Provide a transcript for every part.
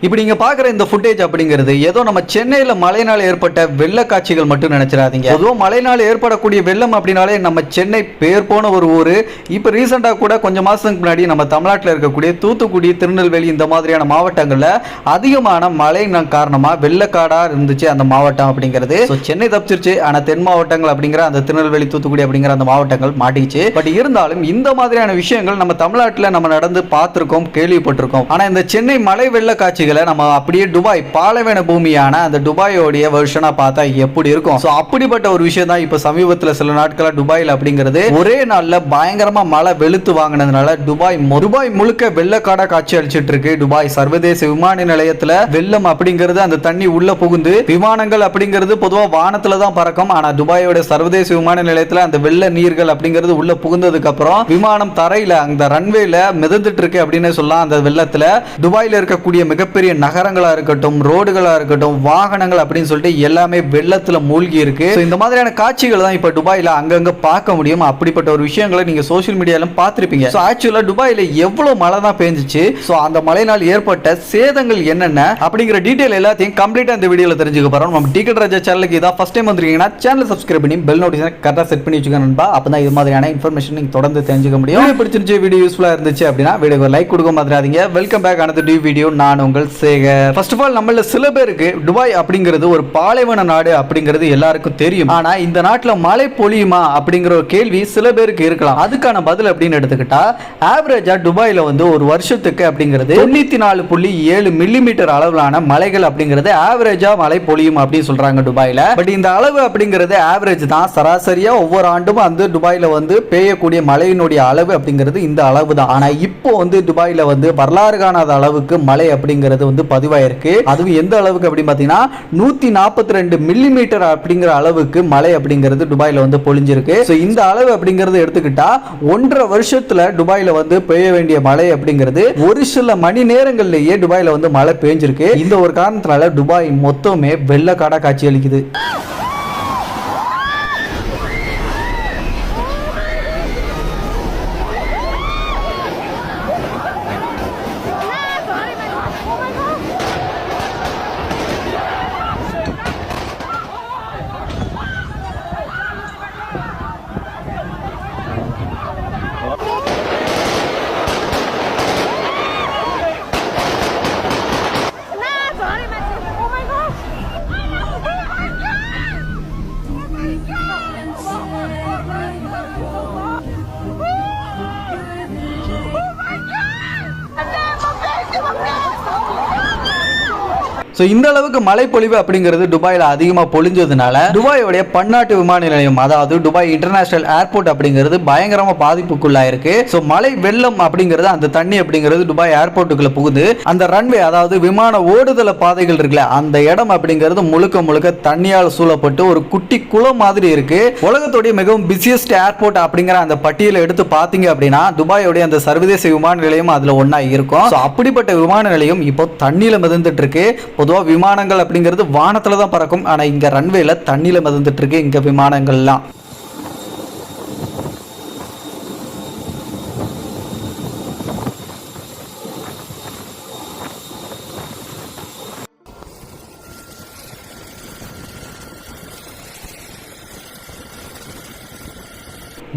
இப்போ நீங்க பாக்குற இந்த ஃபுட்டேஜ் அப்படிங்கிறது ஏதோ நம்ம சென்னையில மழைநாள் ஏற்பட்ட வெள்ள காட்சிகள் மட்டும் நினைச்சிடாதீங்க. பொதுவாக மழைநாள் ஏற்படக்கூடிய வெள்ளம் அப்படின்னாலே நம்ம சென்னை பேர் போன ஒரு ஊர். இப்போ ரீசெண்டாக கூட கொஞ்சம் மாசத்துக்கு முன்னாடி நம்ம தமிழ்நாட்டில் இருக்கக்கூடிய தூத்துக்குடி, திருநெல்வேலி இந்த மாதிரியான மாவட்டங்களில் அதிகமான மழை காரணமாக வெள்ளக்காடா இருந்துச்சு அந்த மாவட்டம் அப்படிங்கிறது. சென்னை தப்பிச்சிருச்சு, ஆனால் தென் மாவட்டங்கள் அப்படிங்கிற அந்த திருநெல்வேலி, தூத்துக்குடி அப்படிங்கிற அந்த மாவட்டங்கள் மாட்டிச்சு. பட் இருந்தாலும் இந்த மாதிரியான விஷயங்கள் நம்ம தமிழ்நாட்டில் நம்ம நடந்து பார்த்துருக்கோம், கேள்விப்பட்டிருக்கோம். ஆனால் இந்த சென்னை மழை வெள்ள காட்சிகள் நம்ம அப்படியே துபாய் பாலைவன பூமியான அந்த துபாயோடைய வெர்ஷனா பார்த்தா எப்படி இருக்கும். சோ அப்படிப்பட்ட ஒரு விஷயம் தான் இப்ப சமீபத்தில் சில நாட்களா துபாயில் அப்படிங்கிறது ஒரே நாள்ல பயங்கரமா மழை வெளுத்து வாங்கினதுனால துபாய் முழுக்க வெள்ளக்காடா காட்சி அளிச்சிட்டு இருக்கு. துபாய் சர்வதேச விமான நிலையத்துல வெள்ளம் அப்படிங்கிறது அந்த தண்ணி உள்ள புகுந்து விமானங்கள் அப்படிங்கிறது பொதுவாக வானத்துல தான் பறக்கும். ஆனா துபாயோட சர்வதேச விமான நிலையத்துல அந்த வெள்ள நீர்கள் அப்படிங்கிறது உள்ள புகுந்ததுக்கு அப்புறம் விமானம் தரையில அந்த ரன்வேல மிதந்துட்டு இருக்கு அப்படின்னு சொல்லலாம். அந்த வெள்ளத்துல துபாயில இருக்கக்கூடிய மிகப்பெரிய நகரங்களா இருக்கட்டும், ரோடுகளா இருக்கட்டும், வாகனங்கள் அப்படின்னு சொல்லிட்டு எல்லாமே வெள்ளத்துல மூழ்கி இருக்கு. இந்த மாதிரியான காட்சிகள் தான் இப்ப துபாயில அங்கங்க பார்க்க முடியும். அப்படிப்பட்ட ஒரு விஷயங்களை நீங்க சோஷியல் மீடியால பார்த்திருப்பீங்க. ஆக்சுவலா துபாயில எவ்வளவு மழை தான் பெஞ்சிச்சு, அந்த மழையினால் ஏற்பட்ட சேதங்கள் என்னென்ன அப்படிங்கிற டீடைல் எல்லாத்தையும் கம்ப்ளீட்டா இந்த வீடியோல தெரிஞ்சுக்க போறோம். நம்ம டிக்கெட் ராஜா சேனலுக்கு இதான் ஃபர்ஸ்ட் டைம் வந்திருக்கீங்கன்னா சேனலை சப்ஸ்கிரைப் பண்ணி பெல் நோட்டிஃபிகேஷன் கரெக்டா செட் பண்ணி வச்சுக்கோங்க நண்பா. அப்பதான் இது மாதிரியான இன்ஃபர்மேஷன் நீங்க தொடர்ந்து தெரிஞ்சுக்க முடியும். வீடியோ பிடிச்சிருந்துச்சு, வீடியோ யூஸ்ஃபுல்லா இருந்துச்சு அப்படின்னா வீடியோக்கு லைக் கொடுக்க மாதிரியாதீங்க. Welcome back another new video. நான் உங்கள் சேகர். ஃபர்ஸ்ட் ஆஃப் ஆல் நம்மள சில பேருக்கு துபாய் அப்படிங்கிறது ஒரு பாலைவன நாடு அப்படிங்கிறது எல்லாருக்கும் தெரியும். ஆனா இந்த நாட்டுல மழை பொழியுமா அப்படிங்கிற ஒரு கேள்வி சில பேருக்கு இருக்கலாம். அதுக்கான பதில் அப்படின்னு எடுத்துக்கிட்டா ஆவரேஜா துபாயில வந்து ஒரு வருஷத்துக்கு அப்படிங்கிறது 94.7 மில்லிமீட்டர் அளவிலான மழைகள் அப்படிங்கிறது ஆவரேஜா மழை பொழியும் அப்படின்னு சொல்றாங்க துபாயில. பட் இந்த அளவு அப்படிங்கிறது ஆவரேஜ் தான். சராசரியா ஒவ்வொரு ஆண்டும் வந்து துபாயில வந்து பெய்யக்கூடிய மழையினுடைய அளவு அப்படிங்கிறது இந்த அளவு தான். ஆனா இப்போ வந்து துபாயில வந்து வரலாறு காணாத அளவுக்கு மழை அப்படிங்கிறது வந்து பதிவாயிருக்கு. அதுவும் எந்த அளவுக்கு அப்படின்னு பாத்தீங்கன்னா 142 மில்லிமீட்டர் அப்படிங்கிற அளவுக்கு மழை அப்படிங்கிறது துபாயில வந்து பொழிஞ்சிருக்கு. இந்த அளவு அப்படிங்கிறது எடுத்துக்கிட்டா 1.5 வருஷத்துல துபாயில வந்து பெய்ய வேண்டிய மழை அப்படிங்கிறது ஒரு சில மணி நேரங்கள்லயே துபாயில வந்து மழை பெய்ஞ்சிருக்கு. இந்த ஒரு காரணத்தினால துபாய் மொத்தமே வெள்ளக்காடா காட்சி அளிக்குது. இந்த அளவுக்கு மழைப்பொழிவு அப்படிங்கிறது துபாயில அதிகமா பொழிஞ்சதுனால துபாயோடைய பன்னாட்டு விமான நிலையம், அதாவது துபாய் இன்டர்நேஷனல் ஏர்போர்ட் அப்படிங்கிறது பயங்கரமா பாதிப்புக்குள்ளாயிருக்கு. மழை வெள்ளம் அப்படிங்கிறது அந்த தண்ணி அப்படிங்கிறது துபாய் ஏர்போர்ட்டுக்குள்ள புகுது அந்த ரன்வே, அதாவது விமான ஓடுதல பாதைகள் இருக்குல்ல, அந்த இடம் அப்படிங்கிறது முழுக்க முழுக்க தண்ணியால் சூழப்பட்டு ஒரு குட்டி குளம் மாதிரி இருக்கு. உலகத்துடைய மிகவும் பிஸியஸ்ட் ஏர்போர்ட் அப்படிங்கிற அந்த பட்டியலை எடுத்து பாத்தீங்க அப்படின்னா துபாயோடைய அந்த சர்வதேச விமான நிலையம் அதுல ஒன்னா இருக்கும். அப்படிப்பட்ட விமான நிலையம் இப்போ தண்ணியில மிதந்துட்டு இருக்கு. பொதுவாக விமானங்கள் அப்படிங்கிறது வானத்துல தான் பறக்கும். ஆனா இங்க ரன்வேல தண்ணியில மிதந்துட்டு இருக்கு இங்க விமானங்கள்லாம்.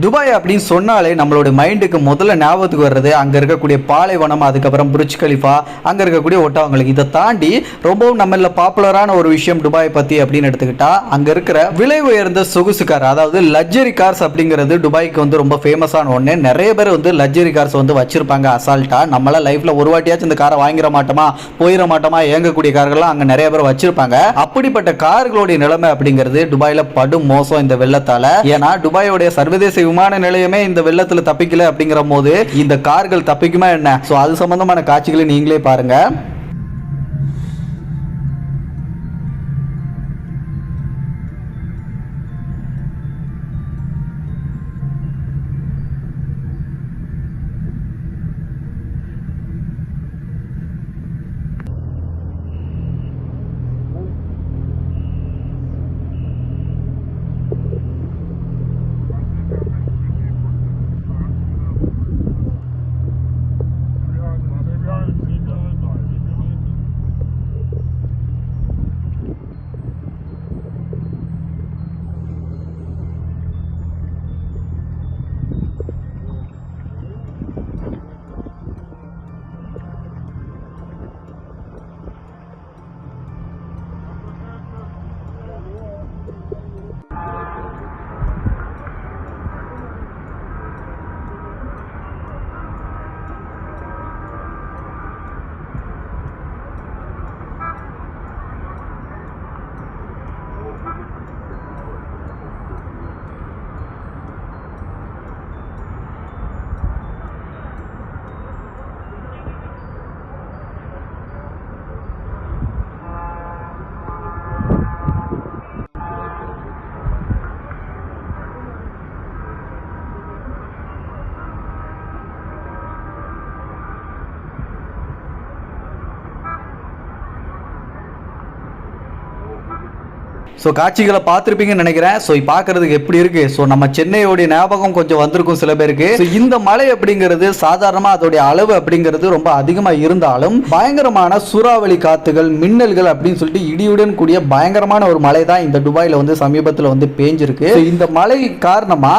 துபாய் அப்படின்னு சொன்னாலே நம்மளோட மைண்டுக்கு முதல்ல ஞாபகத்துக்கு வர்றது அங்கே இருக்கக்கூடிய பாலைவனம், அதுக்கப்புறம் புர்ஜ் கலிஃபா, அங்கே இருக்கக்கூடிய ஒட்டகங்களுக்கு. இதை தாண்டி ரொம்பவும் நம்மள பாப்புலரான ஒரு விஷயம் துபாய் பற்றி அப்படின்னு எடுத்துக்கிட்டா அங்கே இருக்கிற விலை உயர்ந்த சொகுசு கார், அதாவது லக்ஸரி கார்ஸ் அப்படிங்கிறது துபாய்க்கு வந்து ரொம்ப ஃபேமஸான ஒன்று. நிறைய பேர் வந்து லக்ஸரி கார்ஸ் வந்து வச்சிருப்பாங்க அசால்ட்டா. நம்மளாம் லைஃப்ல ஒரு வாட்டியாச்சும் இந்த காரை வாங்கிட மாட்டோமா, போயிட மாட்டோமா, இயங்கக்கூடிய கார்கள்லாம் அங்கே நிறைய பேர் வச்சிருப்பாங்க. அப்படிப்பட்ட கார்களுடைய நிலைமை அப்படிங்கிறது துபாயில படும் மோசம் இந்த வெள்ளத்தால. ஏன்னா துபாயோடைய சர்வதேச விமான நிலையமே இந்த வெள்ளத்துல தப்பிக்கல அப்படிங்கிற போது இந்த கார்கள் தப்பிக்குமா என்ன? அது சம்பந்தமான காட்சிகளை நீங்களே பாருங்க. ஸோ காட்சிகளை பார்த்துருப்பீங்கன்னு நினைக்கிறேன். ஸோ பார்க்கறதுக்கு எப்படி இருக்கு? ஸோ நம்ம சென்னையோடைய ஞாபகம் கொஞ்சம் வந்திருக்கும் சில பேருக்கு. இந்த மலை அப்படிங்கிறது சாதாரணமாக அதோடைய அளவு அப்படிங்கிறது ரொம்ப அதிகமாக இருந்தாலும் பயங்கரமான சூறாவளி காத்துகள், மின்னல்கள் அப்படின்னு சொல்லிட்டு இடியுடன் கூடிய பயங்கரமான ஒரு மலை தான் இந்த துபாயில வந்து சமீபத்தில் வந்து பேஞ்சிருக்கு. இந்த மலை காரணமா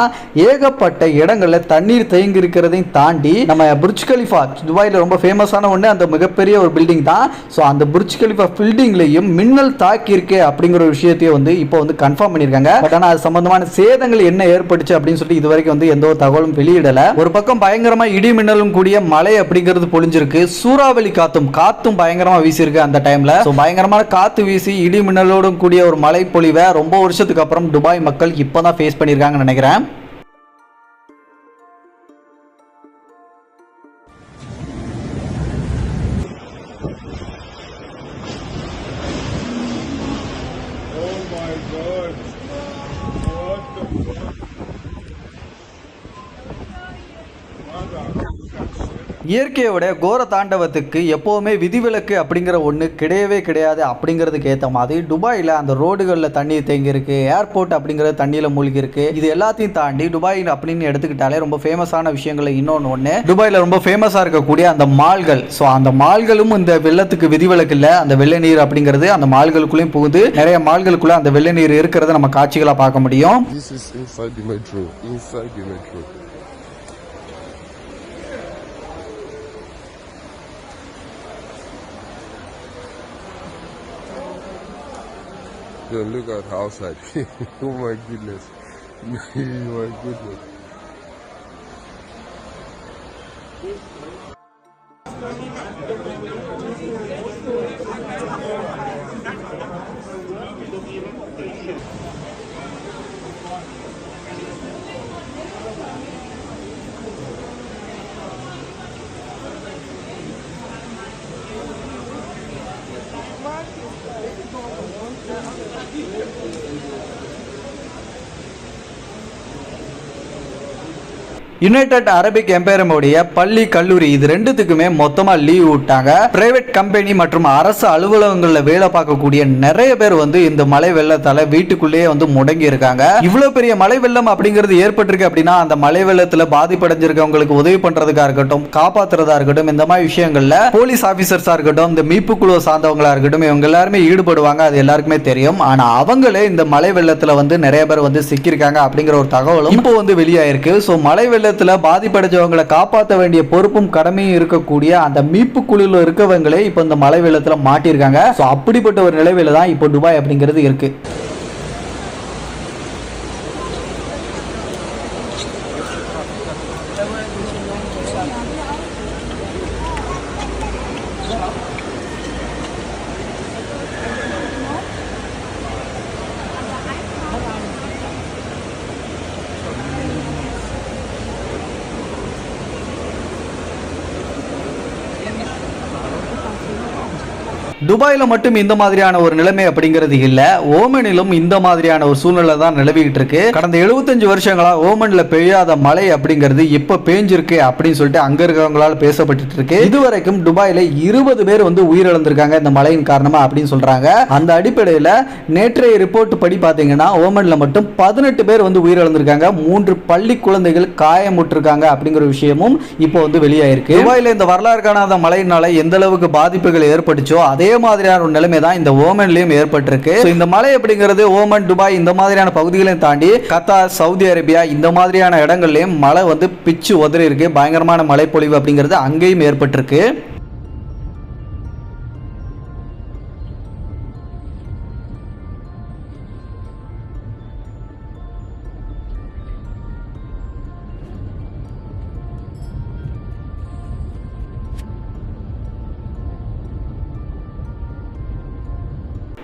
ஏகப்பட்ட இடங்கள்ல தண்ணீர் தேங்கி இருக்கிறதையும் தாண்டி நம்ம புர்ஜ் கலிஃபா துபாயில ரொம்ப ஃபேமஸான ஒன்று, அந்த மிகப்பெரிய ஒரு பில்டிங் தான். ஸோ அந்த புர்ஜ் கலிஃபா பில்டிங்லையும் மின்னல் தாக்கி இருக்கு அப்படிங்கிற ஒரு விஷயத்தையும் வந்து இப்போ வந்து கன்ஃபார்ம் பண்ணியிருக்காங்க. பட் ஆனால் அது சம்பந்தமான சேதங்கள் என்ன ஏற்பட்டுச்சு அப்படின்னு சொல்லிட்டு இது வரைக்கும் வந்து எந்த ஒரு தகவலும் வெளியிடல. ஒரு பக்கம் பயங்கரமா இடி மின்னலும் கூடிய மழை அப்படிங்கிறது பொழிஞ்சிருக்கு, சூறாவளி காத்தும் பயங்கரமா வீசிருக்கு அந்த டைம்ல. பயங்கரமான காத்து வீசி இடி மின்னலோடும் கூடிய ஒரு மழை பொழிவை ரொம்ப வருஷத்துக்கு அப்புறம் துபாய் மக்கள் இப்பதான் ஃபேஸ் பண்ணியிருக்காங்கன்னு நினைக்கிறேன். இயற்கையோட கோர தாண்டவத்துக்கு எப்போவுமே விதிவிலக்கு அப்படிங்கிற ஒன்று கிடையவே கிடையாது. அப்படிங்கிறதுக்கு ஏற்ற மாதிரி துபாயில் அந்த ரோடுகளில் தண்ணீர் தேங்கி இருக்கு, ஏர்போர்ட் அப்படிங்கிறது தண்ணியில் மூழ்கி இருக்கு. இது எல்லாத்தையும் தாண்டி துபாய் அப்படின்னு எடுத்துக்கிட்டாலே ரொம்ப ஃபேமஸான விஷயங்கள் இன்னொன்று துபாயில் ரொம்ப ஃபேமஸாக இருக்கக்கூடிய அந்த மால்கள். ஸோ அந்த மால்களும் இந்த வெள்ளத்துக்கு விதிவிலக்கு இல்லை. அந்த வெள்ள நீர் அப்படிங்கிறது அந்த மால்களுக்குள்ளேயும் புகுந்து நிறைய மால்களுக்குள்ள அந்த வெள்ள நீர் இருக்கிறத நம்ம காட்சிகளாக பார்க்க முடியும். Look at outside. Oh my goodness. My goodness. United Arabic எம்பையருடைய பள்ளி, கல்லூரி இது ரெண்டுத்துக்குமே மொத்தமா லீவ் விட்டாங்க. பிரைவேட் கம்பெனி மற்றும் அரசு அலுவலகங்களில் வேலை பார்க்கக்கூடிய நிறைய பேர் வந்து இந்த மழை வெள்ளத்தால வீட்டுக்குள்ளேயே வந்து முடங்கி இருக்காங்க. இவ்வளவு பெரிய மழை வெள்ளம் அப்படிங்கிறது ஏற்பட்டிருக்கு அப்படின்னா அந்த மழை வெள்ளத்துல பாதிப்படைஞ்சிருக்கவங்களுக்கு உதவி பண்றதுக்கா இருக்கட்டும், காப்பாத்துறதா இருக்கட்டும், இந்த மாதிரி விஷயங்கள்ல போலீஸ் ஆபீசர்ஸா இருக்கட்டும், இந்த மீட்பு குழு சார்ந்தவங்களா இருக்கட்டும், இவங்க எல்லாருமே ஈடுபடுவாங்க. அது எல்லாருக்குமே தெரியும். ஆனா அவங்களே இந்த மழை வெள்ளத்துல வந்து நிறைய பேர் வந்து சிக்கியிருக்காங்க அப்படிங்கிற ஒரு தகவலும் இப்போ வந்து வெளியாயிருக்கு. ஸோ மழை வெள்ளத்துல பாதிப்படைஞ்சவங்களை காப்பாற்ற வேண்டிய பொறுப்பும் கடமையும் இருக்கக்கூடிய அந்த மீட்பு குழுவில் இருக்கவங்களே இப்போ இந்த மழை வெள்ளத்துல மாட்டிருக்காங்க. ஸோ அப்படிப்பட்ட ஒரு நிலையில தான் இப்போ துபாய் அப்படிங்கிறது இருக்கு. துபாயில மட்டும் இந்த மாதிரியான ஒரு நிலைமை அப்படிங்கிறது இல்ல, ஓமனிலும் இந்த மாதிரியான ஒரு சூழ்நிலை தான் நிலவிட்டு இருக்கு. கடந்த 75 வருஷங்களா ஓமன்ல பெய்யாத மழை அப்படிங்கிறது இப்ப பேஞ்சிருக்கு அப்படின்னு சொல்லிட்டு அங்க இருக்கவங்களால பேசப்பட்டு இருக்கு. இதுவரைக்கும் துபாயில 20 பேர் வந்து உயிரிழந்திருக்காங்க இந்த மழையின் காரணமா அப்படின்னு சொல்றாங்க. அந்த அடிப்படையில் நேற்றைய ரிப்போர்ட் படி பாத்தீங்கன்னா ஓமன்ல மட்டும் 18 பேர் வந்து உயிரிழந்திருக்காங்க, 3 பள்ளி குழந்தைகள் காயமுற்றிருக்காங்க அப்படிங்கிற விஷயமும் இப்போ வந்து வெளியாயிருக்கு. துபாயில இந்த வரலாறு காணாத மழையினால எந்த அளவுக்கு பாதிப்புகள் ஏற்பட்டுச்சோ அதே மாதிரியான ஒரு நிலைமை தான் இந்த ஓமன்லயும் ஏற்பட்டிருக்கு. இந்த மலை அப்படிங்கிறது ஓமன், துபாய் இந்த மாதிரியான பகுதிகளையும் தாண்டி கத்தார், சவுதி அரேபியா இந்த மாதிரியான இடங்கள்லயும் மழை வந்து பிச்சு உதறி இருக்கு. பயங்கரமான மழை பொழிவு அப்படிங்கிறது அங்கேயும் ஏற்பட்டிருக்கு.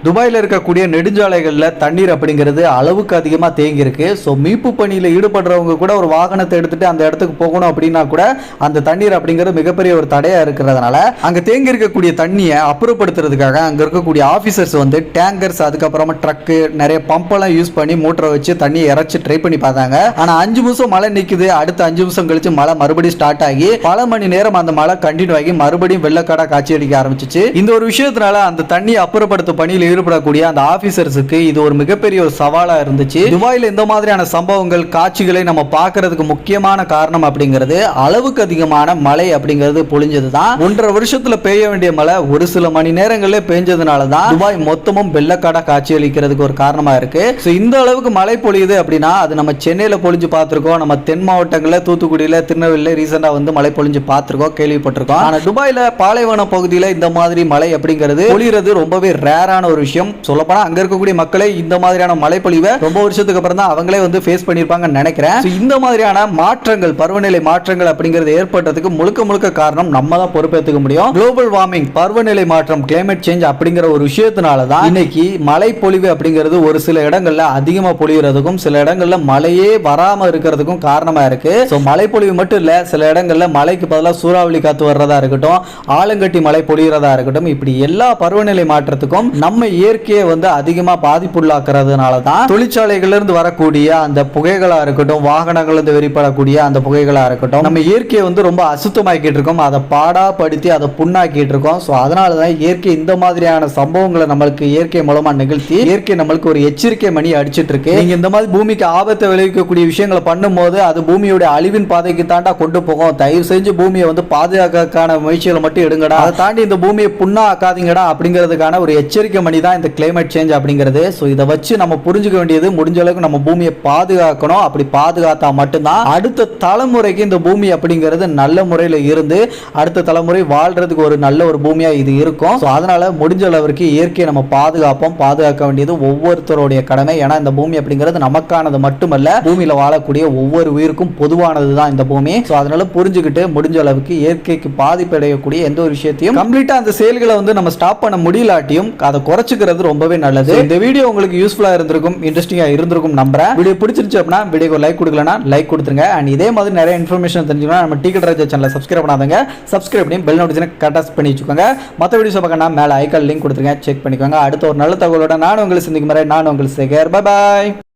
துபாயில் இருக்கக்கூடிய நெடுஞ்சாலைகளில் தண்ணீர் அப்படிங்கிறது அளவுக்கு அதிகமாக தேங்கி இருக்கு. ஸோ மீட்பு பணியில் ஈடுபடுறவங்க கூட ஒரு வாகனத்தை எடுத்துட்டு அந்த இடத்துக்கு போகணும் அப்படின்னா கூட அந்த தண்ணீர் அப்படிங்கிறது மிகப்பெரிய ஒரு தடையாக இருக்கிறதுனால அங்கே தேங்கி இருக்கக்கூடிய தண்ணியை அப்புறப்படுத்துறதுக்காக அங்கே இருக்கக்கூடிய ஆஃபீஸர்ஸ் வந்து டேங்கர்ஸ், அதுக்கப்புறமா ட்ரக்கு, நிறைய பம்பெல்லாம் யூஸ் பண்ணி மோட்டரை வச்சு தண்ணியை இறச்சி ட்ரை பண்ணி பார்த்தாங்க. ஆனால் 5 நிமிஷம் மழை நிற்குது, அடுத்த 5 நிமிஷம் கழிச்சு மழை மறுபடியும் ஸ்டார்ட் ஆகி பல மணி நேரம் அந்த மழை கண்டினியூ ஆகி மறுபடியும் வெள்ளக்காடா காட்சி அளிக்க ஆரம்பிச்சிச்சு. இந்த ஒரு விஷயத்தினால அந்த தண்ணியை அப்புறப்படுத்த பணியில் ஈடுபடக்கூடிய அந்த ஆபீசர்ஸுக்கு இது ஒரு மிகப்பெரிய ஒரு சவாலா இருந்துச்சு. துபாயில இந்த மாதிரியான சம்பவங்கள் காட்சிகளை நம்ம பார்க்கிறதுக்கு முக்கியமான காரணம் அப்படிங்கிறது அளவுக்கு அதிகமான மழை அப்படிங்கிறது பொழிஞ்சதுதான். 1.5 வருஷத்துல பெய்ய வேண்டிய மழை ஒரு சில மணி நேரங்களிலே பெஞ்சதுனால தான் துபாய் மொத்தமும் வெள்ளக்காடா காட்சி அளிக்கிறதுக்கு ஒரு காரணமா இருக்கு. இந்த அளவுக்கு மழை பொழியுது அப்படின்னா அது நம்ம சென்னையில பொழிஞ்சு பார்த்திருக்கோம், நம்ம தென் மாவட்டங்கள்ல தூத்துக்குடியில திருநெல்வேலியில ரீசெண்டா வந்து மழை பொழிஞ்சு பார்த்திருக்கோம், கேள்விப்பட்டிருக்கோம். ஆனா துபாயில பாலைவன பகுதியில இந்த மாதிரி மழை அப்படிங்கிறது பொழியறது ரொம்பவே ரேரான ஒரு விஷயம். சொல்லப்போனா அங்க இருக்கக்கூடிய மக்களே இந்த மாதிரியான மழை பொழிவை ரொம்ப வருஷத்துக்கு அப்புறம் தான் அவங்களே வந்து ஃபேஸ் பண்ணிருப்பாங்கன்னு நினைக்கிறேன். இந்த மாதிரியான மாற்றங்கள், பருவநிலை மாற்றங்கள் அப்படிங்கிறது ஏற்பட்டதுக்கு முழுக்க முழுக்க காரணம் நம்ம தான் பொறுப்பேற்றுக்க முடியும். குளோபல் வார்மிங், பருவநிலை மாற்றம், கிளைமேட் சேஞ்ச் அப்படிங்கிற ஒரு விஷயத்தினால தான் இன்னைக்கு மழை பொழிவு அப்படிங்கிறது ஒரு சில இடங்கள்ல அதிகமா பொழியறதுக்கும் சில இடங்கள்ல மழையே வராம இருக்கிறதுக்கும் காரணமா இருக்கு. மழை பொழிவு மட்டும் இல்ல, சில இடங்கள்ல மழைக்கு பதிலாக சூறாவளி காத்து வர்றதா இருக்கட்டும், ஆலங்கட்டி மழை பொழியறதா இருக்கட்டும், இப்படி எல்லா பருவநிலை மாற்றத்துக்கும் நம்ம இயற்கையை வந்து அதிகமா பாதிப்புள்ளாக்குறதுனால தான் தொழிற்சாலைகள்ல இருந்து வரக்கூடிய அந்த புகைகளா இருக்கட்டும், வாகனங்கள் இருந்து வெளிப்படக்கூடிய அந்த புகைகளா இருக்கட்டும், நம்ம இயற்கையை வந்து ரொம்ப அசுத்தமாக்கிட்டு இருக்கோம், அதை பாடாப்படுத்தி அதை புண்ணாக்கிட்டு இருக்கோம். அதனால தான் இயற்கை இந்த மாதிரியான சம்பவங்களை நம்மளுக்கு இயற்கை மூலமா நிகழ்த்தி இயற்கை நம்மளுக்கு ஒரு எச்சரிக்கை மணி அடிச்சிட்டு இருக்கு. நீங்க இந்த மாதிரி பூமிக்கு ஆபத்தை விளைவிக்கக்கூடிய விஷயங்களை பண்ணும்போது அது பூமியோட அழிவின் பாதைக்கு தாண்டா கொண்டு போகும். தயவு செஞ்சு பூமியை வந்து பாதுகாக்கான முயற்சிகளை மட்டும் எடுங்கடா, அதை தாண்டி இந்த பூமியை புண்ணா ஆக்காதீங்கடா அப்படிங்கிறதுக்கான ஒரு எச்சரிக்கை மணி தான் இந்த கிளைமேட் சேஞ்ச் அப்படிங்கிறது. இதை வச்சு நம்ம புரிஞ்சுக்க வேண்டியது, முடிஞ்ச அளவுக்கு நம்ம பூமியை பாதுகாக்கணும். அப்படி பாதுகாத்தா மட்டும்தான் அடுத்த தலைமுறைக்கு இந்த பூமி அப்படிங்கிறது நல்ல முறையில் இருந்து அடுத்த தலைமுறை வாழ்றதுக்கு ஒரு நல்ல ஒரு பூமியா இது இருக்கும். அதனால முடிஞ்ச அளவுக்கு இயற்கையை நம்ம பாதுகாப்போம். பாதுகாக்க வேண்டியது ஒவ்வொருத்தருடைய கடமை. ஏன்னா இந்த பூமி அப்படிங்கிறது நமக்கானது மட்டுமல்ல, பூமியில வாழக்கூடிய ஒவ்வொரு உயிருக்கும் பொதுவானது தான் இந்த பூமி. அதனால புரிஞ்சுக்கிட்டு முடிஞ்ச அளவுக்கு இயற்கைக்கு பாதிப்பு அடையக்கூடிய எந்த ஒரு விஷயத்தையும் கம்ப்ளீட்டா அந்த செயல்களை வந்து நம்ம ஸ்டாப் பண்ண முடியலாட்டியும் அதை குறைச்சிக்கிறது ரொம்பவே நல்லது. இந்த வீடியோ உங்களுக்கு யூஸ்ஃபுல்லா இருந்திருக்கும், இன்ட்ரெஸ்டிங்கா இருந்திருக்கும் நம்புறேன். வீடியோ பிடிச்சிருச்சு அப்படின்னா வீடியோக்கு லைக் கொடுக்கலனா லைக் கொடுத்துருங்க. அண்ட் இதே மாதிரி நிறைய இன்ஃபர்மேஷன் தெரிஞ்சுக்கணும் நம்ம டிக்கெட் ராஜா சேனலை சப்ஸ்கிரைப் பண்ணாதங்க, சப்ஸ்கிரைப் பண்ணி பெல் நோட்டிஃபிகேஷன் கரெக்டாக பண்ணி வச்சுக்கோங்க. மற்ற வீடியோஸ் பார்க்கணும் மேலே ஐக்கான் லிங்க் கொடுத்துருங்க, செக் பண்ணிக்கோங்க. அடுத்த ஒரு நல்ல தகவலோட நான் உங்களை சந்திக்கும் வரை நான் உங்களை சேகர். Bye bye.